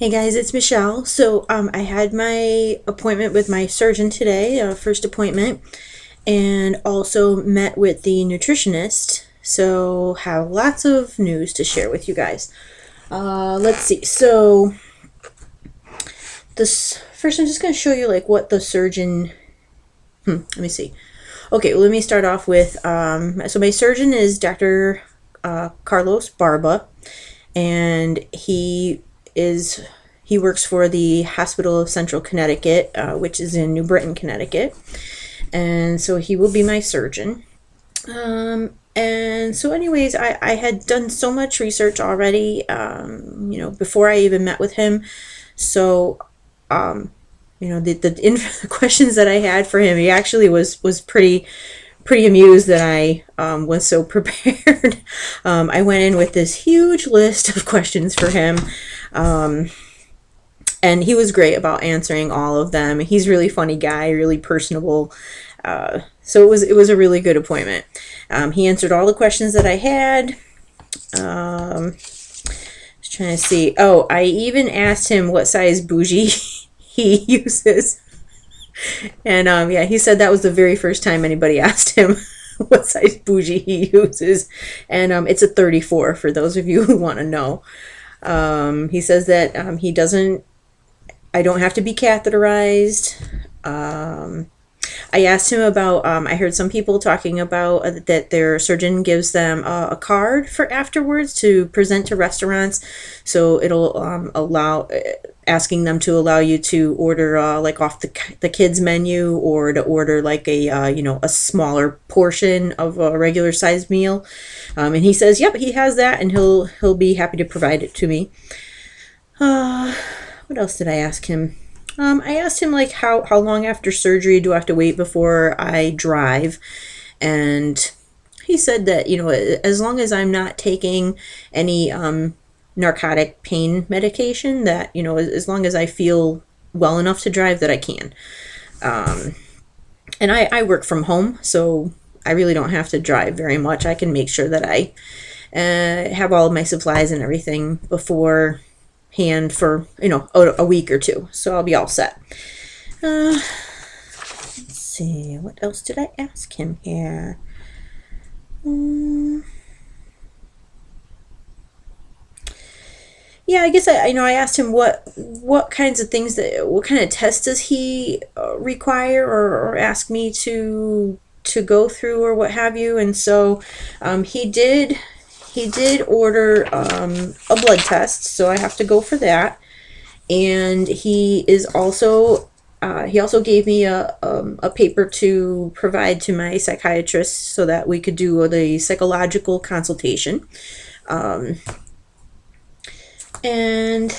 Hey guys, it's Michelle. So I had my appointment with my surgeon today, first appointment, and also met with the nutritionist. So have lots of news to share with you guys. Let's see. So this first, I'm just going to show you like what the surgeon. Let me see. Okay, well, let me start off with. So my surgeon is Dr. Carlos Barba, and he works for the Hospital of Central Connecticut, which is in New Britain, Connecticut, and so he will be my surgeon. And so anyways, I had done so much research already, before I even met with him. So the questions that I had for him, he actually was pretty amused that I was so prepared. I went in with this huge list of questions for him, and he was great about answering all of them. He's a really funny guy, really personable. So it was a really good appointment. He answered all the questions that I had. Just trying to see. Oh, I even asked him what size bougie he uses. And yeah, he said that was the very first time anybody asked him what size bougie he uses. And it's a 34 for those of you who want to know. He says that I don't have to be catheterized. I asked him about, I heard some people talking about that their surgeon gives them a card for afterwards to present to restaurants. So it'll asking them to allow you to order like off the kids menu, or to order like a smaller portion of a regular sized meal. And he says, yep, he has that, and he'll be happy to provide it to me. What else did I ask him? I asked him like how long after surgery do I have to wait before I drive, and he said that as long as I'm not taking any narcotic pain medication, that as long as I feel well enough to drive, that I can. And I work from home, so I really don't have to drive very much. I can make sure that I have all of my supplies and everything beforehand for a week or two, so I'll be all set. Let's see, what else did I ask him here? Yeah, I guess I asked him what kinds of things what kind of tests does he require or ask me to go through or what have you. And so he did order a blood test, so I have to go for that. And he also gave me a paper to provide to my psychiatrist so that we could do the psychological consultation. And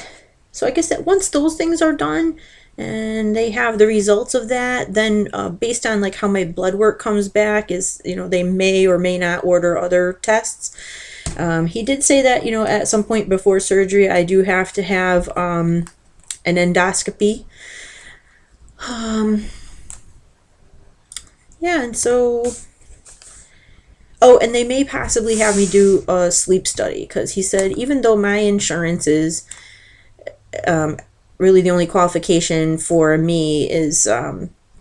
so I guess that once those things are done and they have the results of that, then based on like how my blood work comes back, is they may or may not order other tests. He did say that at some point before surgery I do have to have an endoscopy. Yeah, and so and they may possibly have me do a sleep study, because he said even though my insurance is really the only qualification for me is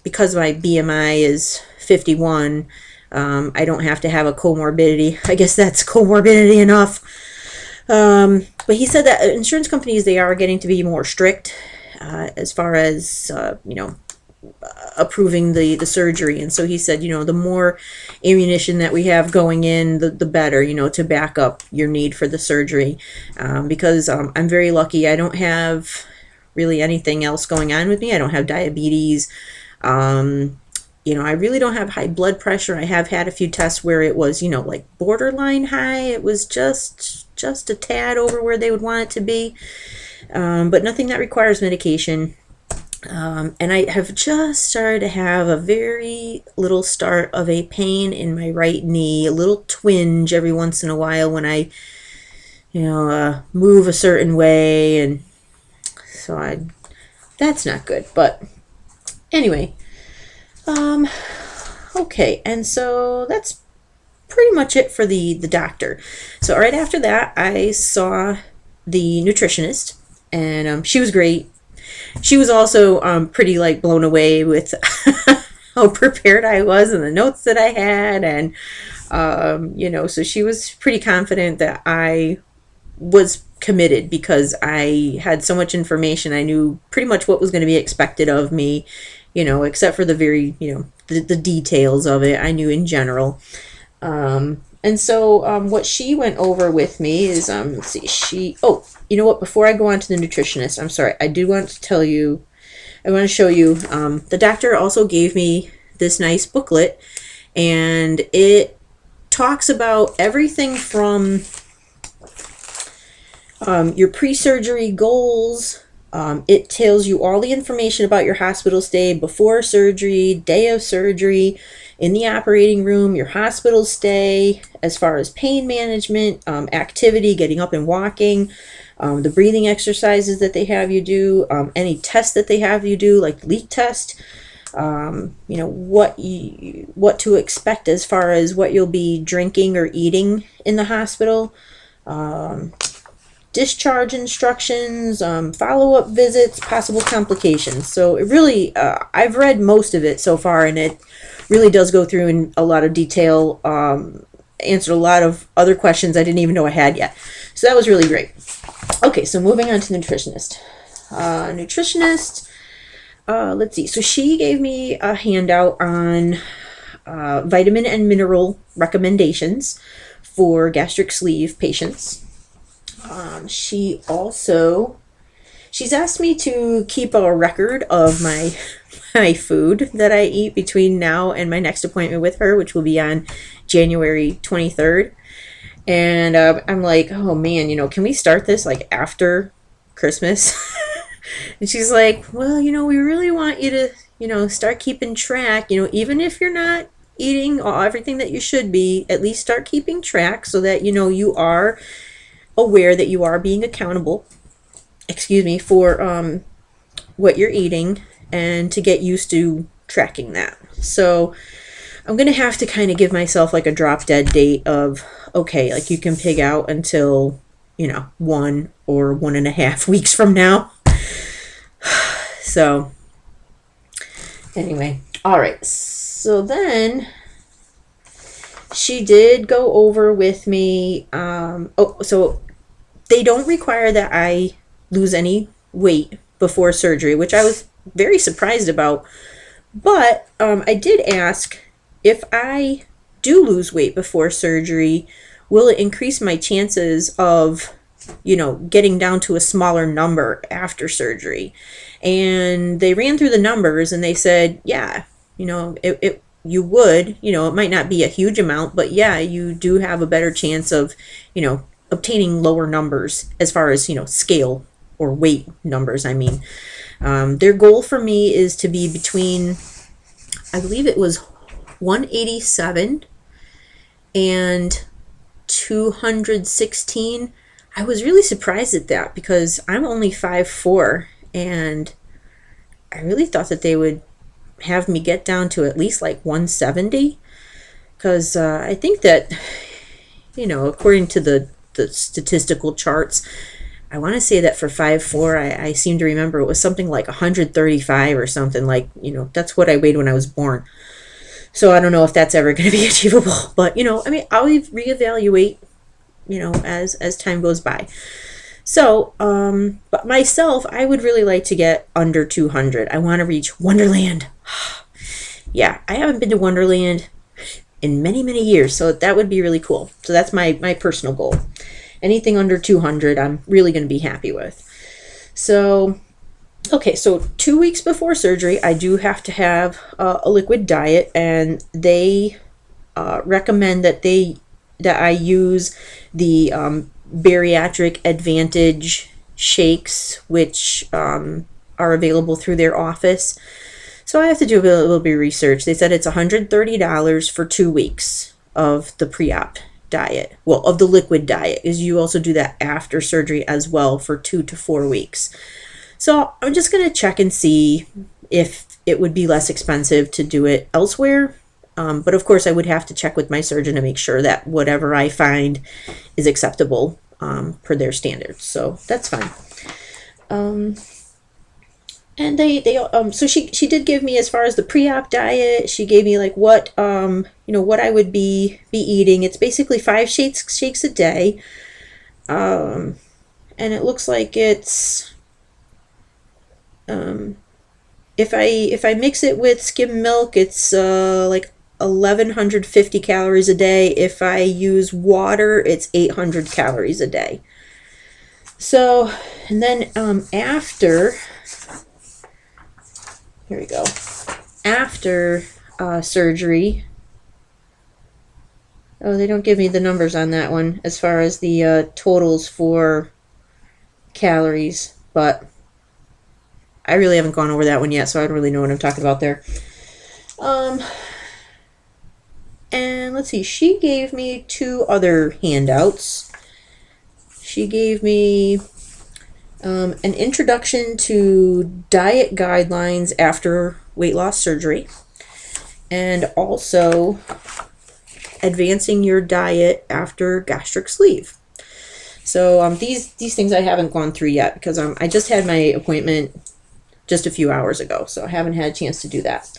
because my BMI is 51, I don't have to have a comorbidity. I guess that's comorbidity enough. But he said that insurance companies, they are getting to be more strict as far as approving the surgery. And so he said the more ammunition that we have going in, the better, to back up your need for the surgery, because I'm very lucky. I don't have really anything else going on with me. I don't have diabetes. I really don't have high blood pressure. I have had a few tests where it was like borderline high. It was just a tad over where they would want it to be, but nothing that requires medication. And I have just started to have a very little start of a pain in my right knee, a little twinge every once in a while when I, move a certain way, and so that's not good. But anyway, okay, and so that's pretty much it for the doctor. So right after that, I saw the nutritionist. and she was great. She was also pretty like blown away with how prepared I was and the notes that I had, and so she was pretty confident that I was committed because I had so much information. I knew pretty much what was going to be expected of me, except for the very, the details of it. I knew in general. And so what she went over with me is, let's see, you know what, before I go on to the nutritionist, I'm sorry, I do want to tell you, I want to show you, the doctor also gave me this nice booklet, and it talks about everything from your pre-surgery goals. It tells you all the information about your hospital stay before surgery, day of surgery, in the operating room, your hospital stay, as far as pain management, activity, getting up and walking, the breathing exercises that they have you do, any tests that they have you do, like leak test, what to expect as far as what you'll be drinking or eating in the hospital, discharge instructions, follow-up visits, possible complications. So it really, I've read most of it so far, and it really does go through in a lot of detail, answered a lot of other questions I didn't even know I had yet. So that was really great. Okay, so moving on to the nutritionist. Let's see. So she gave me a handout on vitamin and mineral recommendations for gastric sleeve patients. She's asked me to keep a record of my food that I eat between now and my next appointment with her, which will be on January 23rd. And I'm like, oh man, can we start this like after Christmas? And she's like, well, we really want you to, start keeping track, even if you're not eating everything that you should be, at least start keeping track so that, you are aware that you are being accountable, for what you're eating, and to get used to tracking that. So I'm going to have to kind of give myself like a drop dead date of, okay, like you can pig out until, 1 or 1.5 weeks from now. So anyway, all right. So then she did go over with me. So they don't require that I lose any weight before surgery, which I was very surprised about. But I did ask, if I do lose weight before surgery, will it increase my chances of, getting down to a smaller number after surgery? And they ran through the numbers and they said, yeah, you would, it might not be a huge amount, but yeah, you do have a better chance of, obtaining lower numbers as far as, scale or weight numbers. I mean, their goal for me is to be between, I believe it was 187 and 216. I was really surprised at that because I'm only 5'4", and I really thought that they would have me get down to at least like 170, because I think that, according to the statistical charts, I want to say that for 5'4", I seem to remember it was something like 135 or something, like, that's what I weighed when I was born. So I don't know if that's ever going to be achievable, but, I'll reevaluate, as time goes by. So, but myself, I would really like to get under 200. I want to reach Wonderland. Yeah, I haven't been to Wonderland in many, many years, so that would be really cool. So that's my personal goal. Anything under 200, I'm really going to be happy with. So, okay, so 2 weeks before surgery, I do have to have a liquid diet, and they recommend that I use the Bariatric Advantage shakes, which are available through their office. So I have to do a little bit of research. They said it's $130 for 2 weeks of the pre-op diet. Well, of the liquid diet, is you also do that after surgery as well for 2 to 4 weeks. So I'm just going to check and see if it would be less expensive to do it elsewhere. But of course, I would have to check with my surgeon to make sure that whatever I find is acceptable per their standards. So that's fine. And so she did give me, as far as the pre-op diet, she gave me like what what I would be eating. It's basically 5 shakes a day. And it looks like it's if I mix it with skim milk, it's like 1150 calories a day. If I use water, it's 800 calories a day. So, and then after, here we go, after surgery, oh, they don't give me the numbers on that one as far as the totals for calories, but I really haven't gone over that one yet, so I don't really know what I'm talking about there. And let's see, she gave me 2 other handouts. She gave me an introduction to diet guidelines after weight loss surgery, and also advancing your diet after gastric sleeve. So these things I haven't gone through yet because I just had my appointment just a few hours ago, so I haven't had a chance to do that.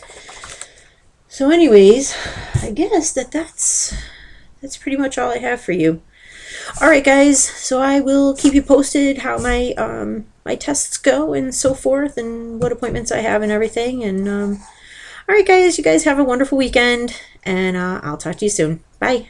So anyways, I guess that's pretty much all I have for you. All right, guys, so I will keep you posted how my my tests go and so forth, and what appointments I have and everything. And all right, guys, you guys have a wonderful weekend, and I'll talk to you soon. Bye.